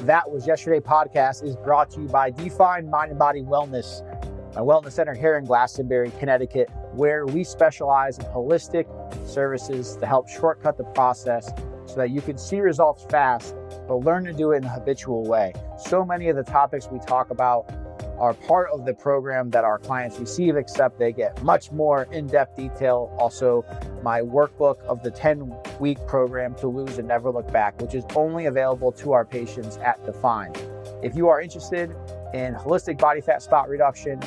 That Was Yesterday podcast is brought to you by Define Mind and Body Wellness, my wellness center here in Glastonbury, Connecticut, where we specialize in holistic services to help shortcut the process so that you can see results fast, but learn to do it in a habitual way. So many of the topics we talk about are part of the program that our clients receive, except they get much more in-depth detail. Also, my workbook of the 10-week program to lose and never look back, which is only available to our patients at Define. If you are interested in holistic body fat spot reduction,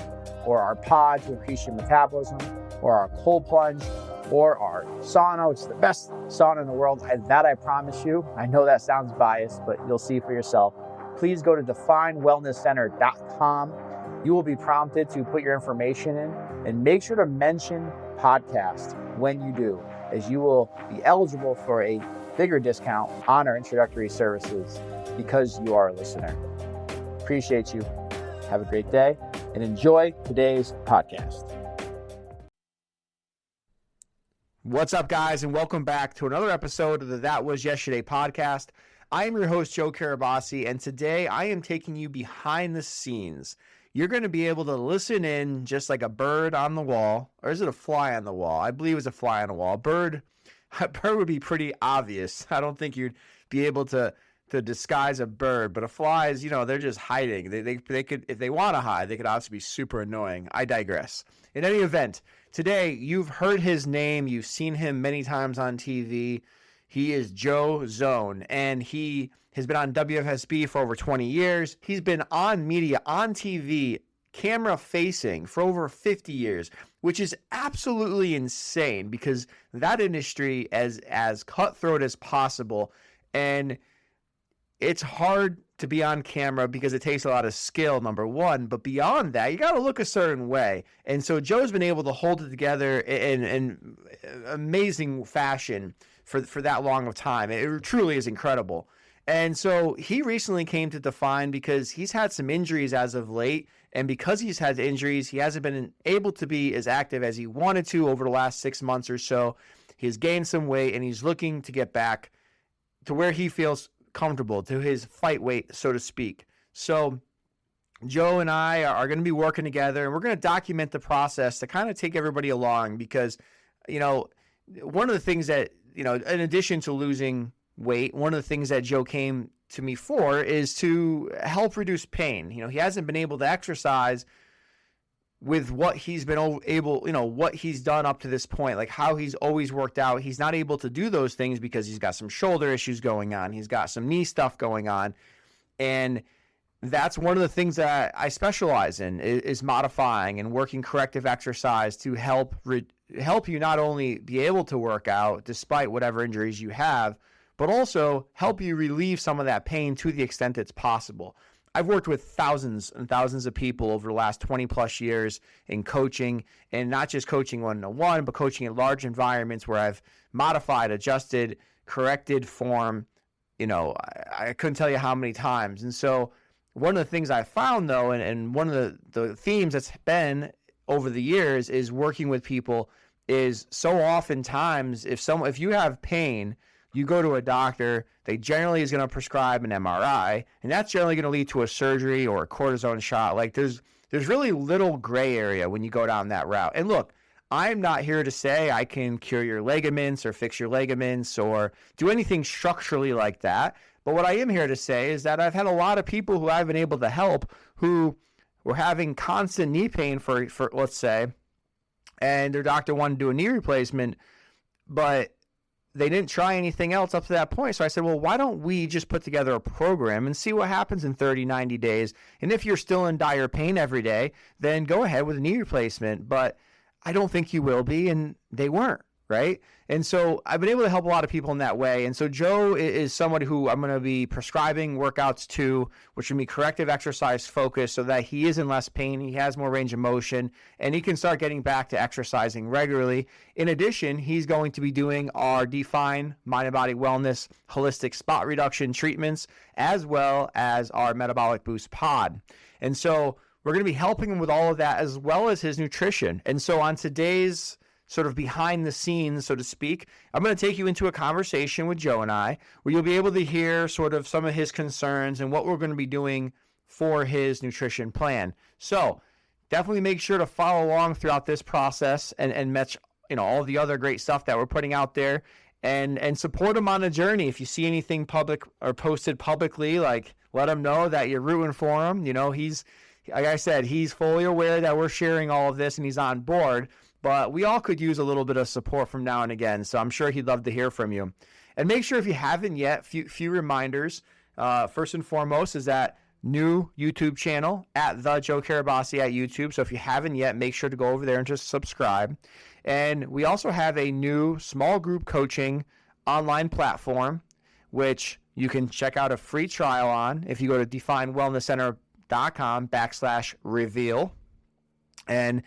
or our pod to increase your metabolism, or our cold plunge, or our sauna, which is the best sauna in the world, that I promise you. I know that sounds biased, but you'll see for yourself. Please go to definewellnesscenter.com. You will be prompted to put your information in, and make sure to mention podcast when you do, as you will be eligible for a bigger discount on our introductory services because you are a listener. Appreciate you. Have a great day and enjoy today's podcast. What's up, guys, and welcome back to another episode of the That Was Yesterday podcast. I am your host, Joe Carabase, and today I am taking you behind the scenes. You're going to be able to listen in just like a bird on the wall, or is it a fly on the wall? I believe it's a fly on the wall. A bird would be pretty obvious. I don't think you'd be able to disguise a bird, but a fly is, they're just hiding. They could, if they want to hide, they could obviously be super annoying. I digress. In any event, today you've heard his name. You've seen him many times on TV. He is Joe Zone, and he has been on WFSB for over 20 years. He's been on media, on TV, camera facing for over 50 years, which is absolutely insane because that industry is as cutthroat as possible. And it's hard to be on camera because it takes a lot of skill, number one. But beyond that, you got to look a certain way. And so Joe's been able to hold it together in amazing fashion for that long of time. It truly is incredible. And so he recently came to Define because he's had some injuries as of late. And because he's had injuries, he hasn't been able to be as active as he wanted to over the last 6 months or so. He's gained some weight and he's looking to get back to where he feels comfortable, to his fight weight, so to speak. So Joe and I are going to be working together, and we're going to document the process to kind of take everybody along because, one of the things that, in addition to losing weight, one of the things that Joe came to me for is to help reduce pain. He hasn't been able to exercise with what he's been able, what he's done up to this point, like how he's always worked out. He's not able to do those things because he's got some shoulder issues going on. He's got some knee stuff going on. And that's one of the things that I specialize in is modifying and working corrective exercise to help you not only be able to work out despite whatever injuries you have, but also help you relieve some of that pain to the extent it's possible. I've worked with thousands and thousands of people over the last 20 plus years in coaching, and not just coaching one-on-one, but coaching in large environments where I've modified, adjusted, corrected form. I couldn't tell you how many times. And so one of the things I found, though, and one of the themes that's been over the years is working with people is so oftentimes if you have pain, you go to a doctor, they generally is going to prescribe an MRI, and that's generally going to lead to a surgery or a cortisone shot. Like there's really little gray area when you go down that route. And look, I'm not here to say I can cure your ligaments or fix your ligaments or do anything structurally like that. But what I am here to say is that I've had a lot of people who I've been able to help who were having constant knee pain for let's say, and their doctor wanted to do a knee replacement, but they didn't try anything else up to that point. So I said, well, why don't we just put together a program and see what happens in 30, 90 days? And if you're still in dire pain every day, then go ahead with a knee replacement. But I don't think you will be, and they weren't, right? And so I've been able to help a lot of people in that way. And so Joe is somebody who I'm going to be prescribing workouts to, which will be corrective exercise focused so that he is in less pain, he has more range of motion, and he can start getting back to exercising regularly. In addition, he's going to be doing our Define Mind and Body Wellness holistic spot reduction treatments, as well as our Metabolic Boost pod. And so we're going to be helping him with all of that, as well as his nutrition. And so on today's sort of behind the scenes, so to speak. I'm going to take you into a conversation with Joe and I, where you'll be able to hear sort of some of his concerns and what we're going to be doing for his nutrition plan. So definitely make sure to follow along throughout this process and match, all the other great stuff that we're putting out there, and support him on the journey. If you see anything public or posted publicly, like, let him know that you're rooting for him. He's, like I said, he's fully aware that we're sharing all of this and he's on board, but we all could use a little bit of support from now and again. So I'm sure he'd love to hear from you. And make sure, if you haven't yet, few reminders. First and foremost is that new YouTube channel at the Joe Carabase at YouTube. So if you haven't yet, make sure to go over there and just subscribe. And we also have a new small group coaching online platform, which you can check out a free trial on if you go to definewellnesscenter.com/reveal. And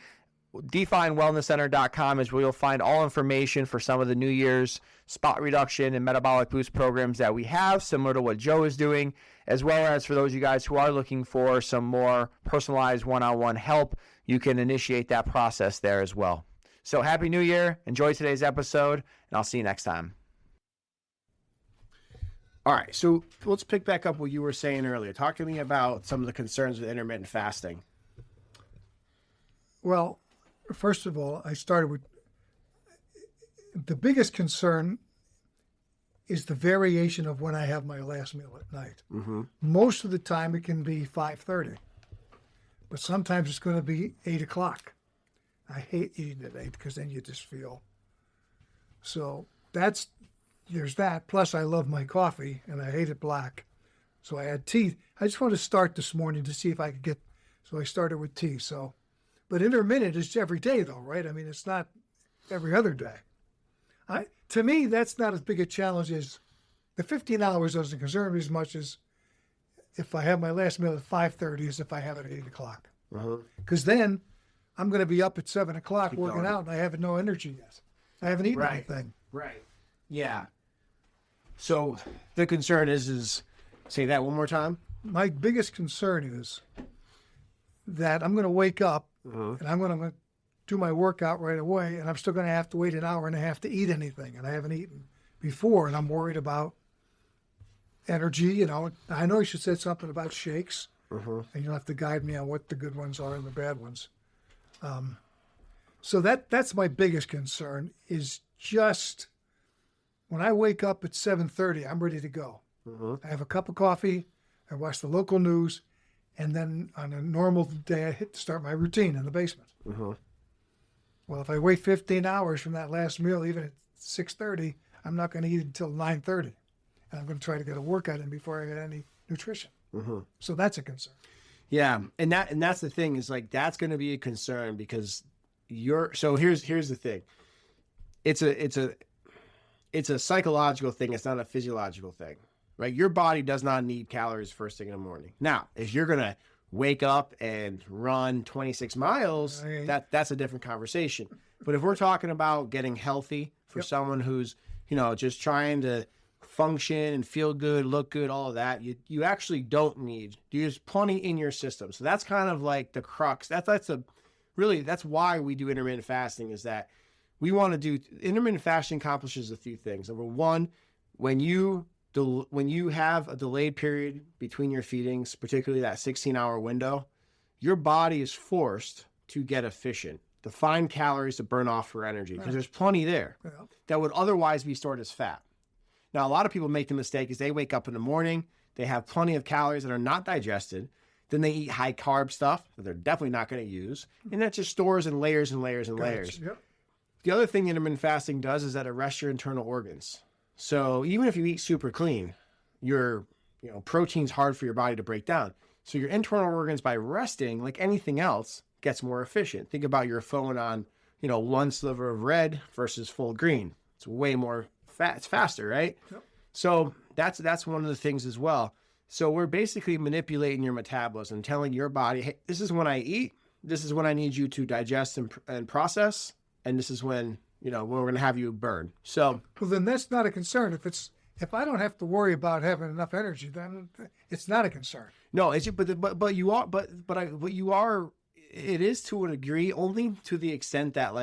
definewellnesscenter.com is where you'll find all information for some of the New Year's spot reduction and metabolic boost programs that we have, similar to what Joe is doing, as well as for those of you guys who are looking for some more personalized one-on-one help, you can initiate that process there as well. So Happy New Year. Enjoy today's episode, and I'll see you next time. All right, so let's pick back up what you were saying earlier. Talk to me about some of the concerns with intermittent fasting. Well, first of all, I started with the biggest concern is the variation of when I have my last meal at night. Mm-hmm. Most of the time it can be 5:30, but sometimes it's going to be 8 o'clock. I hate eating at 8 because then you just feel. So there's that. Plus I love my coffee and I hate it black. So I had tea. I just wanted to start this morning to see if I could get, so I started with tea. So, but intermittent is every day though, right? I mean, it's not every other day. To me, that's not as big a challenge as the 15 hours doesn't concern me as much as if I have my last meal at 5:30 as if I have it at 8 o'clock. Because then I'm going to be up at 7 o'clock working out and I have no energy yet. I haven't eaten anything. Right. Yeah. So the concern is say that one more time. My biggest concern is that I'm going to wake up and I'm going to do my workout right away, and I'm still going to have to wait an hour and a half to eat anything, and I haven't eaten before, and I'm worried about energy. I know you should say something about shakes, and you'll have to guide me on what the good ones are and the bad ones. So that's my biggest concern is just when I wake up at 7:30, I'm ready to go. I have a cup of coffee, I watch the local news, and then on a normal day, I hit to start my routine in the basement. Well, if I wait 15 hours from that last meal, even at 6:30, I'm not going to eat until 9:30. And I'm going to try to get a workout in before I get any nutrition. So that's a concern. Yeah. And that's the thing is like, that's going to be a concern because so here's the thing. It's a psychological thing. It's not a physiological thing, right? Your body does not need calories first thing in the morning. Now, if you're going to wake up and run 26 miles, that's a different conversation. But if we're talking about getting healthy for someone who's, just trying to function and feel good, look good, all of that, you actually don't need, there's plenty in your system. So that's kind of like the crux. That's why we do intermittent fasting, is that we want to do, intermittent fasting accomplishes a few things. Number one, when you have a delayed period between your feedings, particularly that 16-hour window, your body is forced to get efficient, to find calories to burn off for energy, because there's plenty there that would otherwise be stored as fat. Now, a lot of people make the mistake is they wake up in the morning, they have plenty of calories that are not digested, then they eat high carb stuff that they're definitely not going to use, and that just stores in layers and layers and layers. The other thing intermittent fasting does is that it arrests your internal organs. So even if you eat super clean, your protein's hard for your body to break down. So your internal organs, by resting, like anything else, gets more efficient. Think about your phone on, one sliver of red versus full green. It's way more it's faster, right? So that's one of the things as well. So we're basically manipulating your metabolism, telling your body, hey, this is when I eat, this is when I need you to digest and process, and this is when when we're going to have you burn. So, well, then that's not a concern. If I don't have to worry about having enough energy, then it's not a concern. No, but you are, it is to a degree, only to the extent that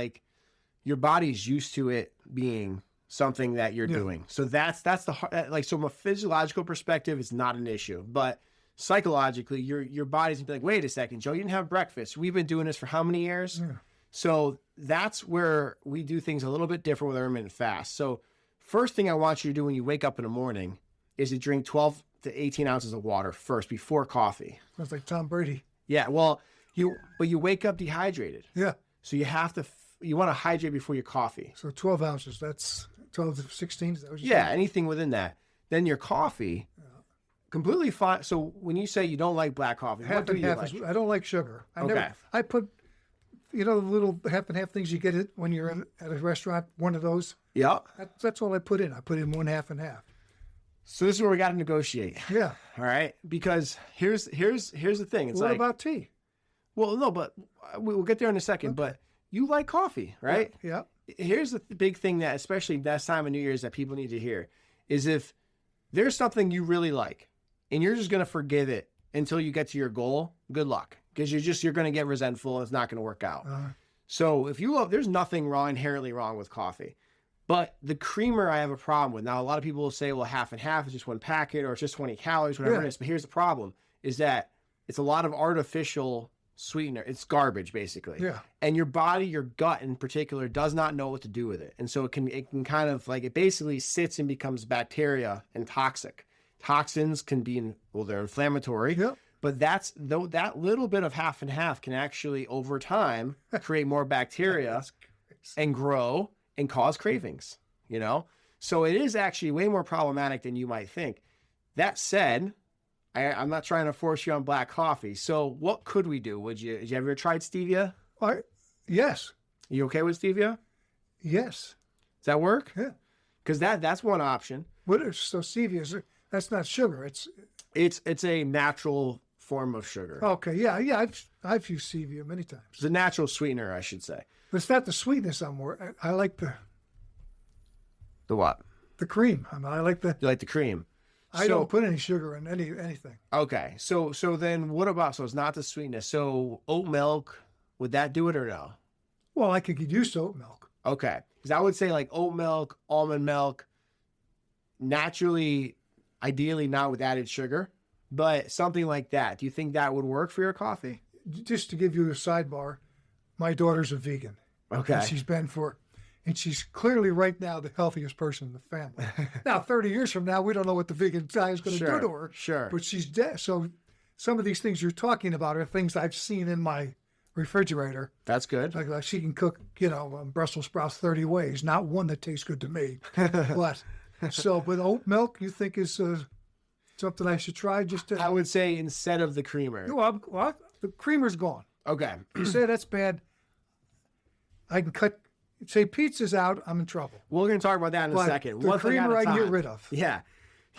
your body's used to it being something that you're doing. So that's the like, so from a physiological perspective, it's not an issue, but psychologically, your body's gonna be like, wait a second, Joe, you didn't have breakfast. We've been doing this for how many years? Yeah. So that's where we do things a little bit different with intermittent fast. So first thing I want you to do when you wake up in the morning is to drink 12 to 18 ounces of water first before coffee. Sounds like Tom Brady. Yeah, well, you wake up dehydrated. Yeah. So you want to hydrate before your coffee. So 12 ounces, that's 12 to 16? Is that what you Yeah, said? anything within that. Then your coffee, completely fine. So when you say you don't like black coffee, what do you like? I don't like sugar. I put, the little half and half things you get when you're at a restaurant, one of those. Yeah. That's all I put in. I put in one half and half. So this is where we got to negotiate. Yeah. All right. Because here's the thing. It's what about tea? Well, no, but we'll get there in a second. Okay. But you like coffee, right? Yeah. Here's the big thing that, especially this time of New Year's, that people need to hear is if there's something you really like and you're just going to forgive it until you get to your goal, good luck. Because you're going to get resentful and it's not going to work out. So if you love, there's nothing inherently wrong with coffee. But the creamer I have a problem with. Now, a lot of people will say, well, half and half is just one packet or it's just 20 calories, whatever it is. But here's the problem is that it's a lot of artificial sweetener. It's garbage, basically. Yeah. And your body, your gut in particular, does not know what to do with it. And so it can kind of like, it basically sits and becomes bacteria and toxic. Toxins can be, they're inflammatory. Yep. But that little bit of half and half can actually, over time, create more bacteria and grow and cause cravings, So it is actually way more problematic than you might think. That said, I'm not trying to force you on black coffee. So what could we do? Did you ever tried stevia? Yes. You okay with stevia? Yes. Does that work? Yeah. Because that's one option. So stevia, that's not sugar. It's a natural form of sugar. Okay. Yeah. I've used stevia many times. It's a natural sweetener, I should say. But it's not the sweetness I'm more. I like the what? The cream. I like the. You like the cream. I don't put any sugar in anything. Okay. So then what about, so it's not the sweetness. So oat milk, would that do it or no? Well, I could get used to oat milk. Okay. Because I would say like oat milk, almond milk, naturally, ideally not with added sugar, but something like that. Do you think that would work for your coffee? Just to give you a sidebar, my daughter's a vegan. Okay. And she's clearly right now the healthiest person in the family. Now, 30 years from now, we don't know what the vegan diet is going to do to her. Sure. But she's dead. So some of these things you're talking about are things I've seen in my refrigerator. That's good. Like she can cook, Brussels sprouts 30 ways. Not one that tastes good to me. But oat milk, you think is something I should try? I would say instead of the creamer. Well, the creamer's gone. Okay. You say that's bad. I can say pizza's out, I'm in trouble. We're going to talk about that in a second. The creamer I can get rid of. Yeah.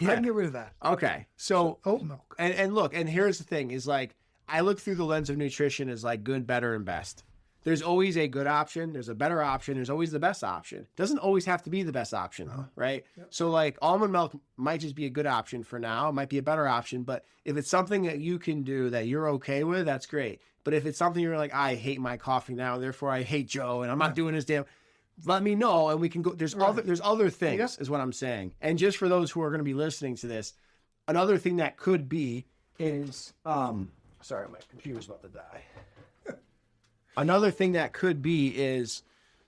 I can get rid of that. Okay. So oat milk. And look, and here's the thing is like, I look through the lens of nutrition as like good, better, and best. There's always a good option. There's a better option. There's always the best option. It doesn't always have to be the best option, right? Yep. So like almond milk might just be a good option for now. It might be a better option, but if it's something that you can do that you're okay with, that's great. But if it's something you're like, I hate my coffee now, therefore I hate Joe, and I'm not doing this damn, let me know and we can go. There's other things is what I'm saying. And just for those who are going to be listening to this, another thing that could be is, sorry, my computer's about to die. Another thing that could be is,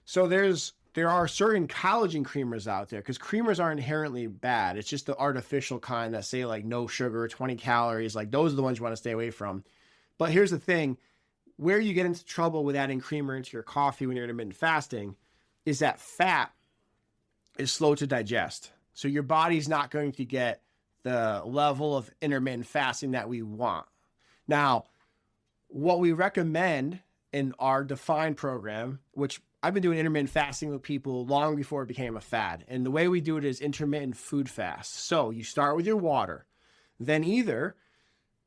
so there are certain collagen creamers out there, because creamers are inherently bad. It's just the artificial kind that say like no sugar, 20 calories. Like those are the ones you want to stay away from. But here's the thing, where you get into trouble with adding creamer into your coffee when you're intermittent fasting is that fat is slow to digest. So your body's not going to get the level of intermittent fasting that we want. Now, what we recommend in our defined program, which I've been doing intermittent fasting with people long before it became a fad. And the way we do it is intermittent food fast. So you start with your water, then either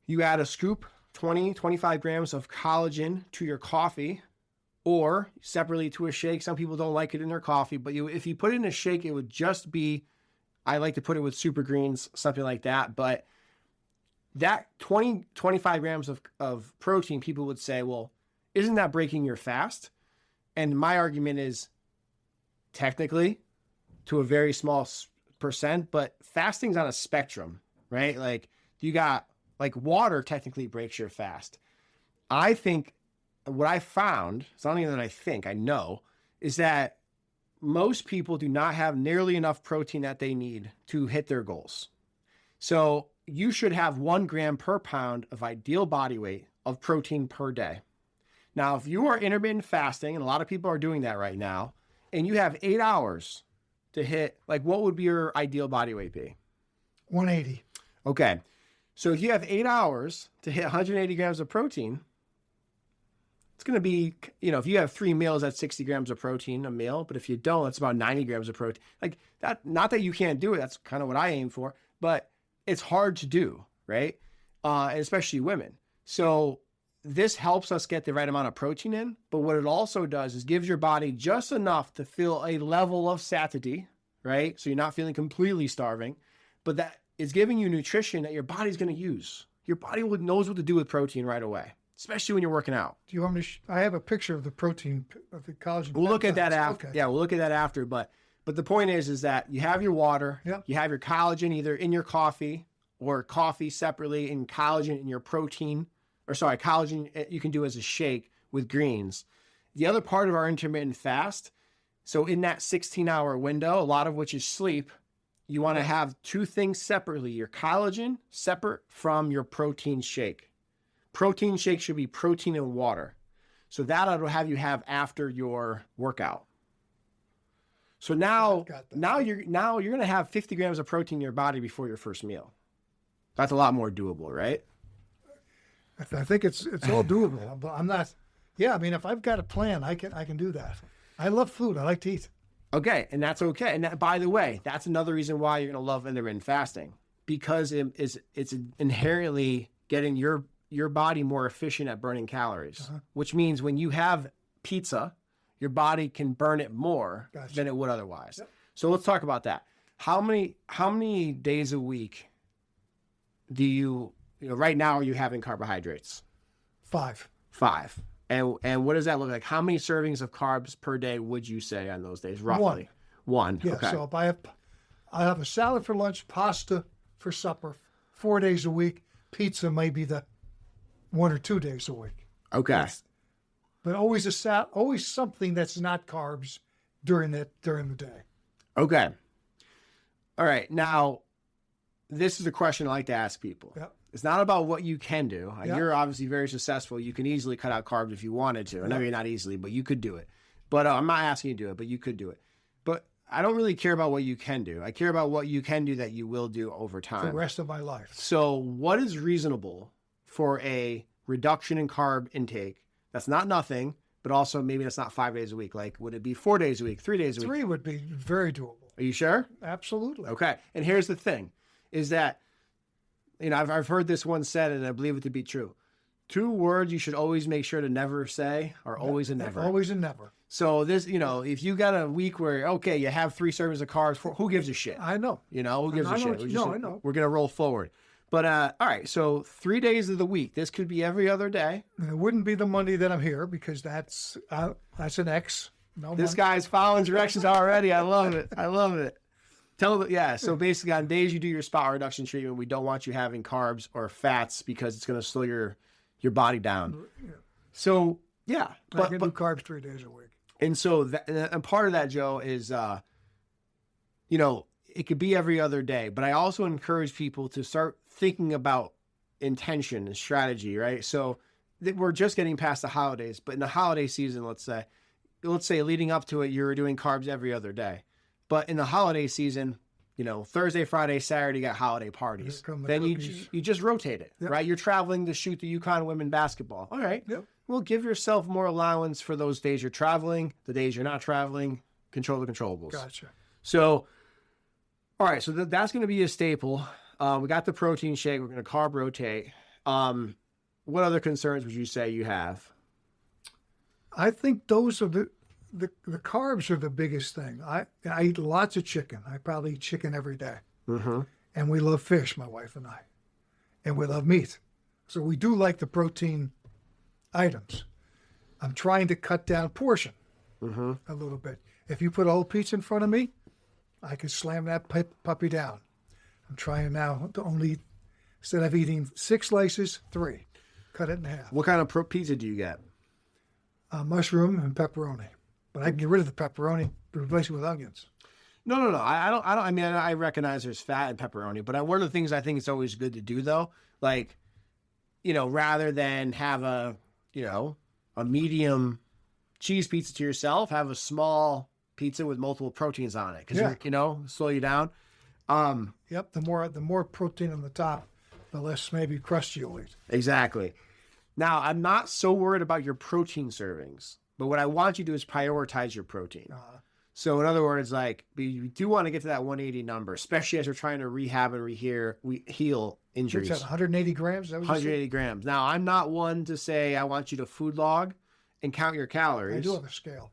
you add a scoop, 20, 25 grams of collagen to your coffee, or separately to a shake. Some people don't like it in their coffee, but if you put it in a shake, it would just be, I like to put it with super greens, something like that. But that 20, 25 grams of protein, people would say, well, isn't that breaking your fast? And my argument is technically, to a very small percent, but fasting's on a spectrum, right? Like you got like water technically breaks your fast. I think what I found, it's not even that I think, I know, is that most people do not have nearly enough protein that they need to hit their goals. So you should have 1 gram per pound of ideal body weight of protein per day. Now, if you are intermittent fasting, and a lot of people are doing that right now, and you have 8 hours to hit, like what would be your ideal body weight be? 180. Okay. So if you have 8 hours to hit 180 grams of protein, it's going to be, if you have 3 meals, that's 60 grams of protein a meal. But if you don't, it's about 90 grams of protein. Like that, not that you can't do it. That's kind of what I aim for, but it's hard to do, right? And especially women. So this helps us get the right amount of protein in. But what it also does is gives your body just enough to feel a level of satiety, right? So you're not feeling completely starving, but that is giving you nutrition that your body's going to use. Your body knows what to do with protein right away, especially when you're working out. Do you want me to? I have a picture of the protein, of the collagen. We'll look at that after. Okay. Yeah, we'll look at that after. But the point is that you have your water, Yep. You have your collagen either in your coffee or coffee separately, and collagen in your protein, collagen you can do as a shake with greens. The other part of our intermittent fast, so in that 16-hour window, a lot of which is sleep, you want to have 2 things separately. Your collagen separate from your protein shake. Protein shake should be protein and water. So that'll have you have after your workout. So now you're going to have 50 grams of protein in your body before your first meal. That's a lot more doable, right? I think it's all doable, but I'm not. Yeah, I mean, if I've got a plan, I can do that. I love food. I like to eat. Okay, and that's okay. And by the way, that's another reason why you're going to love intermittent fasting, because it's inherently getting your body more efficient at burning calories, which means when you have pizza, your body can burn it more than it would otherwise. Yep. So let's talk about that. How many days a week do you right now are you having carbohydrates? 5. 5. And what does that look like? How many servings of carbs per day would you say on those days, roughly? 1. Yeah, okay. So if I have a salad for lunch, pasta for supper, 4 days a week, pizza may be the 1 or 2 days a week. Okay. But always always something that's not carbs during the day. Okay. All right. Now, this is a question I like to ask people. Yep. It's not about what you can do. Yep. You're obviously very successful. You can easily cut out carbs if you wanted to. I know you're not easily, but you could do it. But I'm not asking you to do it, but you could do it. But I don't really care about what you can do. I care about what you can do that you will do over time. For the rest of my life. So what is reasonable for a reduction in carb intake? That's not nothing, but also maybe that's not 5 days a week. Like, would it be 4 days a week, 3 days a week? 3 would be very doable. Are you sure? Absolutely. Okay. And here's the thing, is that, I've heard this one said, and I believe it to be true. 2 words you should always make sure to never say are always and never. Always and never. So this, if you got a week where, okay, you have 3 servings of carbs, who gives a shit? I know. Who gives a shit? I know. We're going to roll forward. But, all right, so 3 days of the week. This could be every other day. And it wouldn't be the Monday that I'm here because that's an X. No, this guy's following directions already. I love it. So basically on days you do your spot reduction treatment, we don't want you having carbs or fats because it's going to slow your body down. Yeah. So, yeah. I can do carbs 3 days a week. And so, and part of that, Joe, is, it could be every other day, but I also encourage people to start thinking about intention and strategy, right? So we're just getting past the holidays, but in the holiday season, let's say leading up to it, you're doing carbs every other day. But in the holiday season, Thursday, Friday, Saturday, you got holiday parties. Then you just rotate it, right? You're traveling to shoot the UConn women basketball. All right. Yep. Well, give yourself more allowance for those days you're traveling, the days you're not traveling, control the controllables. Gotcha. So, all right. So that's going to be a staple. We got the protein shake. We're going to carb rotate. What other concerns would you say you have? I think those are the carbs are the biggest thing. I eat lots of chicken. I probably eat chicken every day. Mm-hmm. And we love fish, my wife and I. And we love meat. So we do like the protein items. I'm trying to cut down portion a little bit. If you put a whole pizza in front of me, I could slam that puppy down. I'm trying now to only, instead of eating 6 slices, 3. Cut it in half. What kind of pizza do you get? Mushroom and pepperoni. But I can get rid of the pepperoni, replace it with onions. No. I don't. I mean, I recognize there's fat in pepperoni, but one of the things I think it's always good to do though, like, rather than have a medium cheese pizza to yourself, have a small pizza with multiple proteins on it, because slow you down. Yep. The more protein on the top, the less maybe crust you'll eat. Exactly. Now, I'm not so worried about your protein servings, but what I want you to do is prioritize your protein. So in other words, like, we do want to get to that 180 number, especially as we're trying to rehab and heal injuries. What's that, 180 grams? That was 180 grams. Now, I'm not one to say I want you to food log and count your calories. I do have a scale.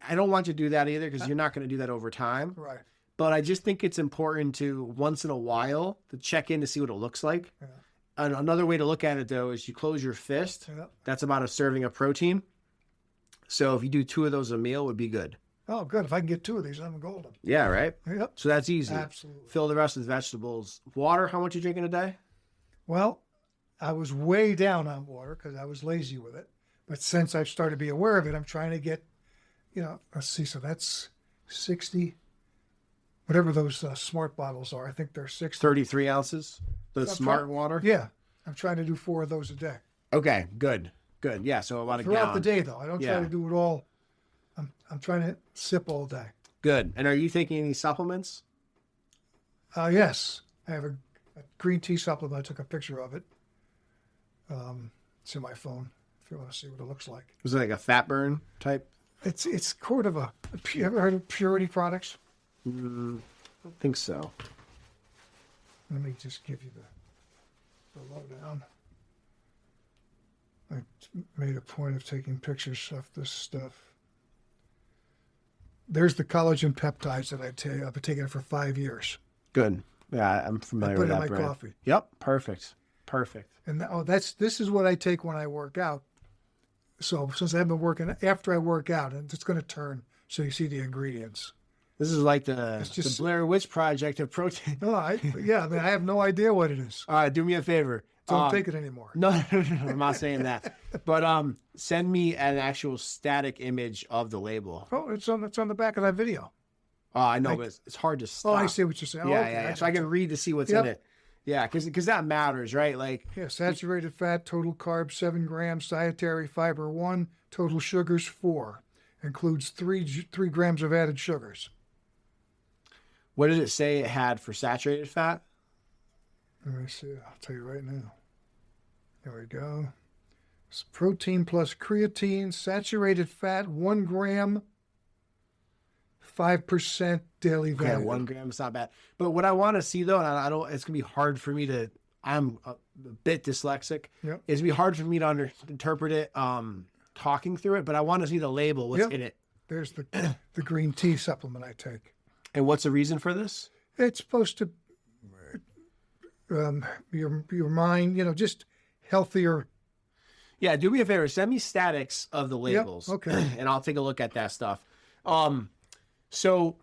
I don't want you to do that either, because you're not going to do that over time. Right. But I just think it's important to, once in a while, to check in to see what it looks like. Yeah. And another way to look at it, though, is you close your fist. Yep. That's about a serving of protein. So if you do 2 of those a meal, would be good. Oh, good. If I can get 2 of these, I'm golden. Yeah, right? Yep. So that's easy. Absolutely. Fill the rest with vegetables. Water, how much you drinking a day? Well, I was way down on water because I was lazy with it. But since I've started to be aware of it, I'm trying to get, let's see. So that's 60, whatever those smart bottles are. I think they're 60. 33 ounces? The smart water? Yeah. I'm trying to do 4 of those a day. Okay, good. Yeah, so about a gallon. Throughout the day, though. I don't try to do it all. I'm trying to sip all day. Good. And are you taking any supplements? Yes. I have a green tea supplement. I took a picture of it. It's in my phone if you want to see what it looks like. Was it like a fat burn type? It's sort of you ever heard of Purity products? I don't think so. Let me just give you the lowdown. I made a point of taking pictures of this stuff. There's the collagen peptides that I tell you. I've been taking it for 5 years. Good. Yeah, I'm familiar with that. I put it in my coffee. Yep. Perfect. And this is what I take when I work out. So since I've been working, after I work out, and it's going to turn so you see the ingredients. This is like the Blair Witch Project of protein. No, I have no idea what it is. All right, do me a favor. Don't take it anymore. No, I'm not saying that. But send me an actual static image of the label. Oh, it's on the back of that video. Oh, I know, but it's hard to stop. Oh, I see what you're saying. Yeah, okay, yeah. So I can read to see what's in it. Yeah, because that matters, right? Like, saturated fat, total carbs 7 grams, dietary fiber 1, total sugars 4, includes 3 grams of added sugars. What did it say it had for saturated fat? Let me see. I'll tell you right now. There we go. It's protein plus creatine, saturated fat 1 gram, 5% daily value. Okay, 1 gram is not bad. But what I want to see though, and I don't, it's gonna be hard for me to. I'm a bit dyslexic. Yep. It's gonna be hard for me to interpret it, talking through it. But I want to see the label. What's in it? There's the green tea supplement I take. And what's the reason for this? It's supposed to your mind, just healthier. Yeah, do me a favor. Send me statics of the labels. Yep, okay. And I'll take a look at that stuff. So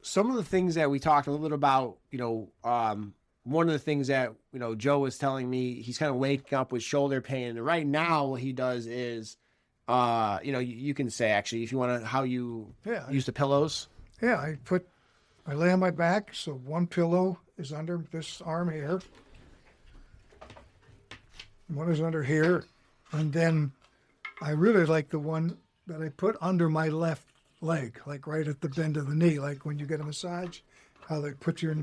some of the things that we talked a little bit about, one of the things that, Joe was telling me, he's kind of waking up with shoulder pain. And right now what he does is, you can say actually, if you want to, how you use the pillows. Yeah, I lay on my back. So one pillow is under this arm here. One is under here. And then I really like the one that I put under my left leg, like right at the bend of the knee, like when you get a massage, how they put your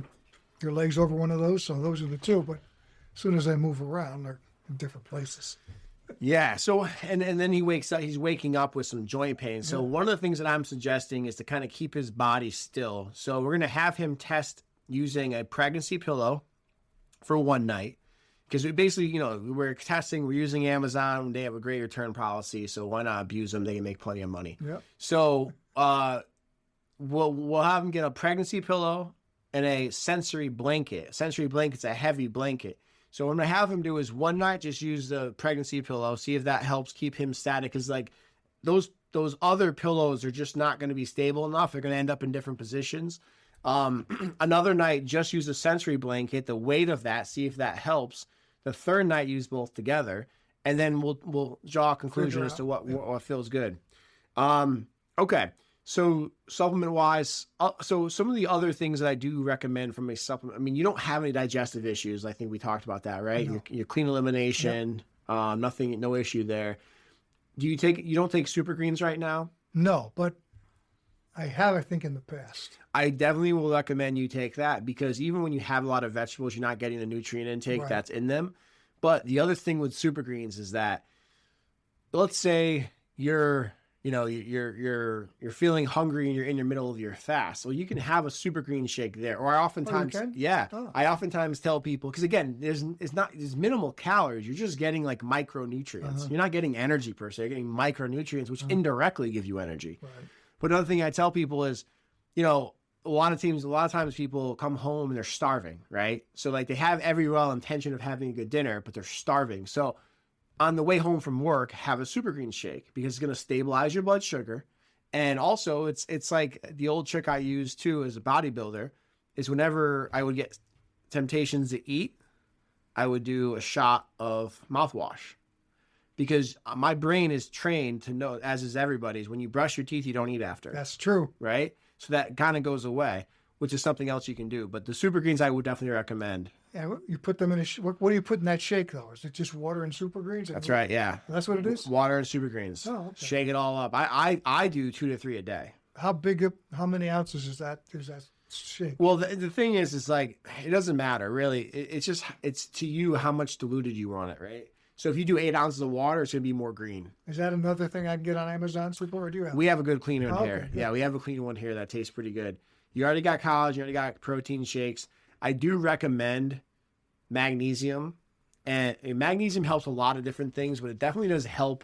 legs over one of those. So those are the 2. But as soon as I move around, they're in different places. Yeah. So, and then he wakes up, he's waking up with some joint pain. So one of the things that I'm suggesting is to kind of keep his body still. So we're going to have him test using a pregnancy pillow for 1 night. Because we basically, we're testing, we're using Amazon. They have a great return policy. So why not abuse them? They can make plenty of money. Yep. So we'll have him get a pregnancy pillow and a sensory blanket. A sensory blanket's a heavy blanket. So what I'm going to have him do is 1 night just use the pregnancy pillow, see if that helps keep him static. Because like those those other pillows are just not going to be stable enough. They're going to end up in different positions. Another night, just use a sensory blanket, the weight of that, see if that helps. The third night, use both together, and then we'll draw a conclusion as to what feels good. Okay. So supplement wise, so some of the other things that I do recommend from a supplement, I mean, you don't have any digestive issues. I think we talked about that, right? No. Your clean elimination, nothing, no issue there. You don't take super greens right now? No, but I have, I think, in the past. I definitely will recommend you take that, because even when you have a lot of vegetables, you're not getting the nutrient intake that's in them. But the other thing with super greens is that, let's say you're feeling hungry and you're in the middle of your fast. Well, you can have a super green shake there. Or I oftentimes, I oftentimes tell people, because again, there's minimal calories. You're just getting like micronutrients. You're not getting energy per se. You're getting micronutrients, which indirectly give you energy. Right. But another thing I tell people is, a lot of times people come home and they're starving, right? So like they have every real intention of having a good dinner, but they're starving. So on the way home from work, have a super green shake, because it's going to stabilize your blood sugar. And also it's like the old trick I use too as a bodybuilder is whenever I would get temptations to eat, I would do a shot of mouthwash, because my brain is trained to know, as is everybody's, when you brush your teeth, you don't eat after. That's true. Right? So that kind of goes away, which is something else you can do. But the super greens I would definitely recommend. Yeah, you put them in what do you put in that shake, though? Is it just water and super greens? That's right, yeah. That's what it is? Water and super greens. Oh, okay. Shake it all up. I do 2 to 3 a day. How many ounces is that shake? Well, the thing is like, it doesn't matter, really. It's to you how much diluted you want it, right? So if you do 8 ounces of water, it's going to be more green. Is that another thing I can get on Amazon, Super, or do you have? We have a good clean one here. Okay, Yeah, we have a clean one here that tastes pretty good. You already got collagen, you already got protein shakes. I do recommend magnesium. And magnesium helps a lot of different things, but it definitely does help.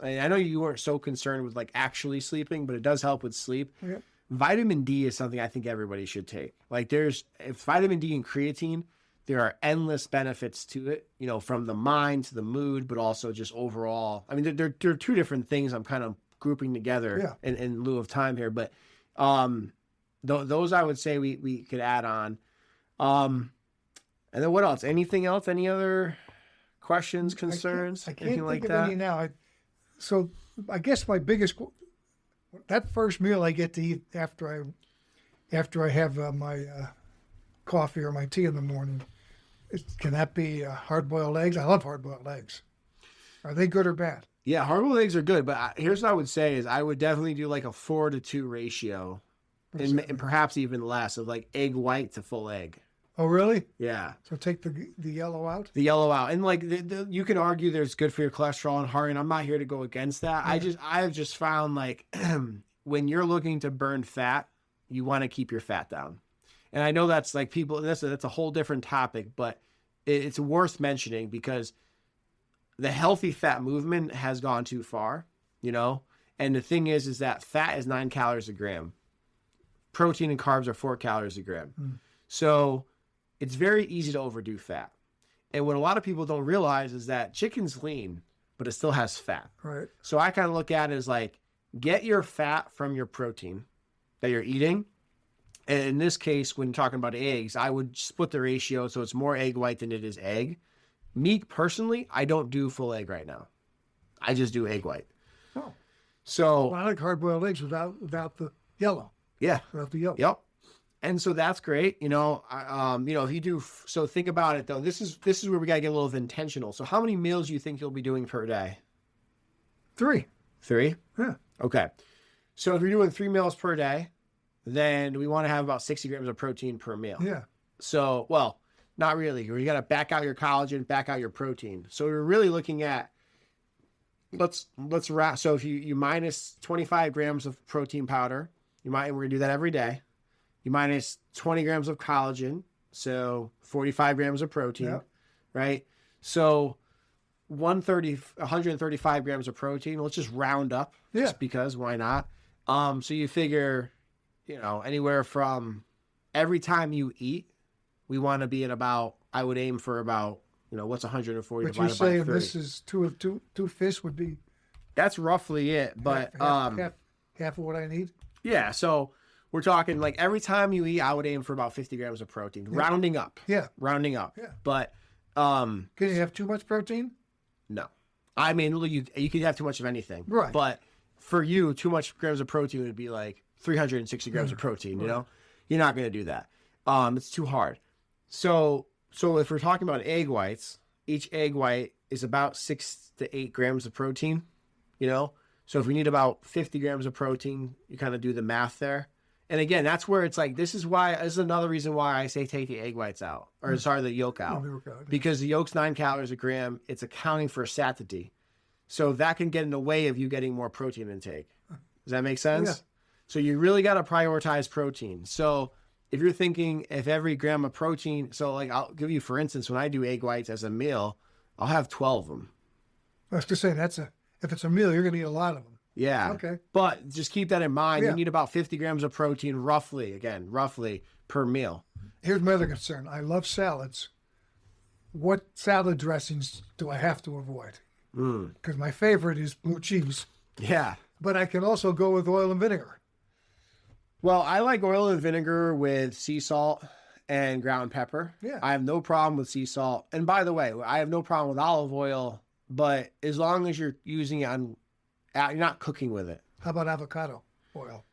I know you weren't so concerned with like actually sleeping, but it does help with sleep. Yeah. Vitamin D is something I think everybody should take. Like if vitamin D and creatine, there are endless benefits to it, from the mind to the mood, but also just overall. I mean, they're 2 different things I'm kind of grouping together in lieu of time here. But those I would say we could add on. And then what else? Anything else? Any other questions, concerns, I can't anything think like of that? any now. So I guess my biggest, that first meal I get to eat after I have my coffee or my tea in the morning, can that be hard-boiled eggs? I love hard-boiled eggs. Are they good or bad? Yeah, hard-boiled eggs are good, but here's what I would say is I would definitely do like a 4-to-2 ratio, and perhaps even less, of like egg white to full egg. Oh, really? Yeah. So take the yellow out? The yellow out. And like you can argue there's good for your cholesterol and heart, and I'm not here to go against that. Yeah. I've just found like when you're looking to burn fat, you want to keep your fat down. And I know that's like that's a whole different topic, but it's worth mentioning because the healthy fat movement has gone too far, And the thing is that fat is 9 calories a gram. Protein and carbs are 4 calories a gram. So it's very easy to overdo fat. And what a lot of people don't realize is that chicken's lean, but it still has fat. Right. So I kind of look at it as like, get your fat from your protein that you're eating. And in this case, when talking about eggs, I would split the ratio so it's more egg white than it is egg. Me, personally, I don't do full egg right now. I just do egg white. Oh. So I like hard-boiled eggs without the yellow. Yeah. Without the yellow. Yep. And so that's great. If you do, so think about it though. This is where we got to get a little intentional. So how many meals do you think you'll be doing per day? 3. 3? Yeah. Okay. So if you're doing 3 meals per day, then we want to have about 60 grams of protein per meal. Yeah. So, well, not really. You got to back out your collagen, back out your protein. So we're really looking at, let's wrap. So if you minus 25 grams of protein powder, we're going to do that every day. You minus 20 grams of collagen, so 45 grams of protein, right? So 135 grams of protein. Let's just round up, just because, why not? So you figure, anywhere from every time you eat, we want to be at about, I would aim for about, what's 140 But divided by 30? This is two fish would be That's roughly it. But half of what I need. yeah, so we're talking like every time you eat, I would aim for about 50 grams of protein, rounding up. Yeah. Rounding up. Yeah. But Can you have too much protein? no. I mean, you can have too much of anything. Right. But for you, too much grams of protein would be like 360 grams of protein, you know? You're not going to do that. It's too hard. So if we're talking about egg whites, each egg white is about 6 to 8 grams of protein, you know? So if we need about 50 grams of protein, you kind of do the math there. And again, that's where it's like, this is another reason why I say take the egg whites out, or sorry, the yolk out. Because the yolk's 9 calories a gram, it's accounting for satiety. So that can get in the way of you getting more protein intake. Does that make sense? Yeah. So you really got to prioritize protein. So if you're thinking if every gram of protein, so like I'll give you, for instance, when I do egg whites as a meal, I'll have 12 of them. I was just saying, if it's a meal, you're going to eat a lot of them. Yeah. Okay. But just keep that in mind. Yeah. You need about 50 grams of protein roughly per meal. Here's my other concern. I love salads. What salad dressings do I have to avoid? Because my favorite is blue cheese. Yeah. But I can also go with oil and vinegar. Well, I like oil and vinegar with sea salt and ground pepper. Yeah. I have no problem with sea salt. And by the way, I have no problem with olive oil, but as long as you're using it you're not cooking with it. How about avocado oil?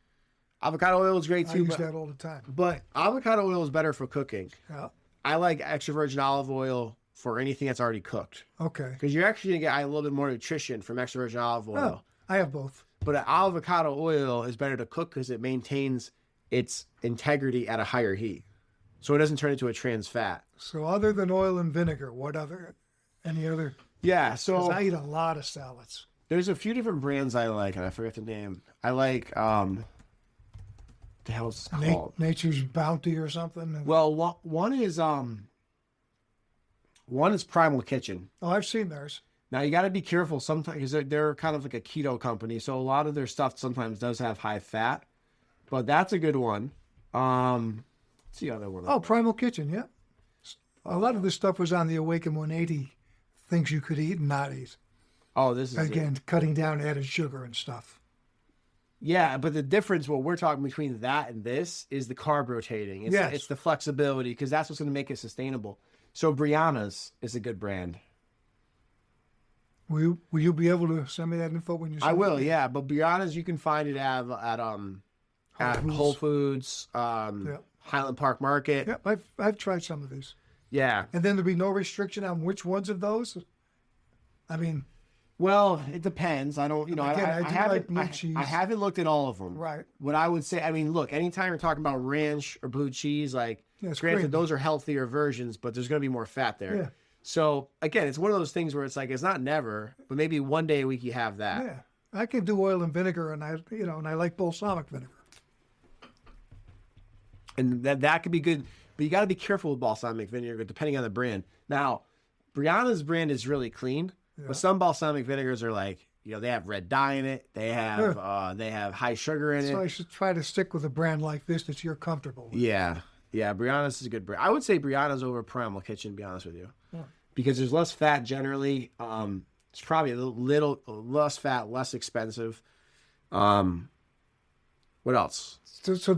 Avocado oil is great I too, use that all the time. but avocado oil is better for cooking. Yeah. I like extra virgin olive oil for anything that's already cooked. Okay. Because you're actually going to get a little bit more nutrition from extra virgin olive oil. Oh, I have both. But avocado oil is better to cook because it maintains its integrity at a higher heat. So it doesn't turn into a trans fat. So other than oil and vinegar, any other? Yeah, Because so I eat a lot of salads. there's a few different brands I like, and I forget the name. I like, the hell's it called? Nature's Bounty or something. Well, one is Primal Kitchen. Oh, I've seen theirs. Now you got to be careful sometimes because they're kind of like a keto company, so a lot of their stuff sometimes does have high fat. But that's a good one. What's the other one? Oh, Primal Kitchen, yeah. A lot of this stuff was on the Awaken 180, things you could eat and not eat. Oh, this is Again, cutting down added sugar and stuff. Yeah, but the difference, what we're talking between that and this, is the carb rotating. It's the flexibility, because that's what's going to make it sustainable. So Brianna's is a good brand. Will you be able to send me that info when you send I will, it? yeah. But Brianna's, you can find it at Whole Foods, Highland Park Market. Yeah, I've tried some of these. Yeah. And then there'd be no restriction on which ones of those? I mean, Well, it depends. I don't, Again, I do like blue cheese. I haven't looked at all of them. Right. What I would say, I mean, look, anytime you're talking about ranch or blue cheese, like, Yeah, it's granted, creamy. those are healthier versions, but there's going to be more fat there. Yeah. So again, it's one of those things where it's like, it's not never, but maybe one day a week you have that. yeah, I can do oil and vinegar, and I like balsamic vinegar. And that could be good, but you got to be careful with balsamic vinegar depending on the brand. Now, Brianna's brand is really clean, but some balsamic vinegars are like, they have red dye in it. They have high sugar in So it. I should try to stick with a brand like this that you're comfortable with. Yeah. Brianna's is a good brand. I would say Brianna's over Primal Kitchen, to be honest with you, because there's less fat generally. It's probably a little less fat, less expensive. What else? So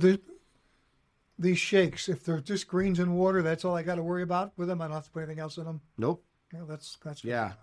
these shakes, if they're just greens and water, that's all I got to worry about with them. I don't have to put anything else in them. Nope. Yeah, that's good. Yeah.